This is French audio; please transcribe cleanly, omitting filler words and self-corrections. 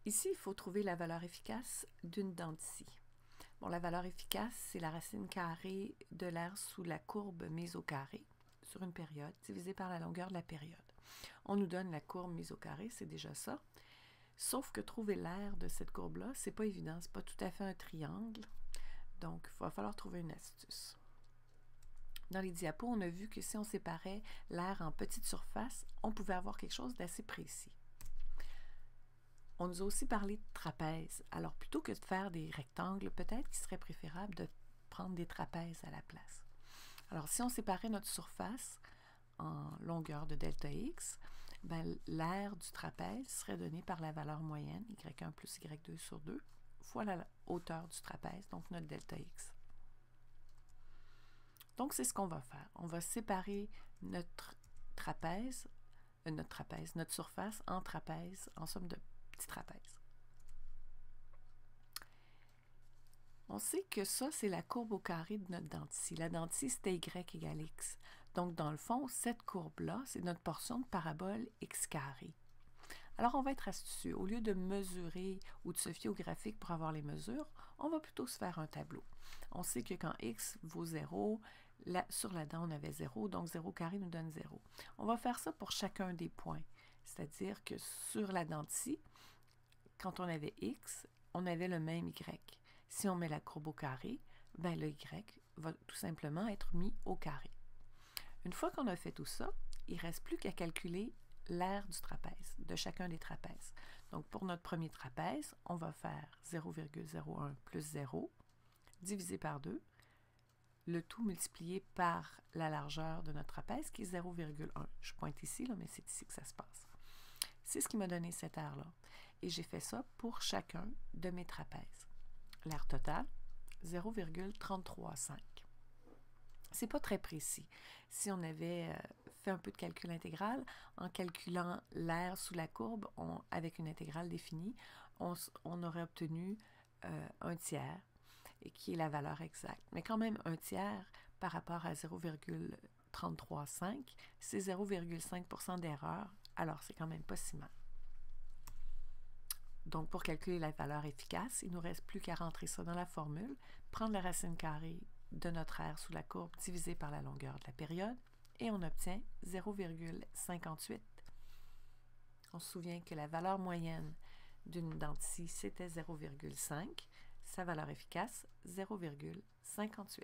Ici, il faut trouver la valeur efficace d'une dent de scie. Bon, la valeur efficace, c'est la racine carrée de l'aire sous la courbe mise au carré sur une période divisée par la longueur de la période. On nous donne la courbe mise au carré, c'est déjà ça. Sauf que trouver l'aire de cette courbe-là, c'est pas évident, c'est pas tout à fait un triangle. Donc, il va falloir trouver une astuce. Dans les diapos, on a vu que si on séparait l'aire en petites surfaces, on pouvait avoir quelque chose d'assez précis. On nous a aussi parlé de trapèzes. Alors, plutôt que de faire des rectangles, peut-être qu'il serait préférable de prendre des trapèzes à la place. Alors, si on séparait notre surface en longueur de delta x, ben, l'aire du trapèze serait donnée par la valeur moyenne, y1 plus y2 sur 2, fois la hauteur du trapèze, donc notre delta x. Donc, c'est ce qu'on va faire. On va séparer notre surface en trapèzes, en somme de petits trapèzes. On sait que ça, c'est la courbe au carré de notre dent de scie. La dent de scie, c'était y égale x. Donc, dans le fond, cette courbe-là, c'est notre portion de parabole x carré. Alors, on va être astucieux. Au lieu de mesurer ou de se fier au graphique pour avoir les mesures, on va plutôt se faire un tableau. On sait que quand x vaut 0, sur la dent, on avait 0, donc 0 carré nous donne 0. On va faire ça pour chacun des points. C'est-à-dire que sur la dent de scie, quand on avait x, on avait le même y. Si on met la courbe au carré, ben le y va tout simplement être mis au carré. Une fois qu'on a fait tout ça, il ne reste plus qu'à calculer l'aire du trapèze, de chacun des trapèzes. Donc, pour notre premier trapèze, on va faire 0,01 plus 0 divisé par 2, le tout multiplié par la largeur de notre trapèze qui est 0,1. Je pointe ici, là, mais c'est ici que ça se passe. C'est ce qui m'a donné cette aire-là. Et j'ai fait ça pour chacun de mes trapèzes. L'aire totale, 0,335. C'est pas très précis. Si on avait fait un peu de calcul intégral, en calculant l'aire sous la courbe avec une intégrale définie, on aurait obtenu un tiers, et qui est la valeur exacte. Mais quand même, un tiers par rapport à 0,335, c'est 0,5% d'erreur, alors c'est quand même pas si mal. Donc, pour calculer la valeur efficace, il ne nous reste plus qu'à rentrer ça dans la formule, prendre la racine carrée de notre aire sous la courbe divisée par la longueur de la période, et on obtient 0,58. On se souvient que la valeur moyenne d'une dent de scie, c'était 0,5. Sa valeur efficace, 0,58.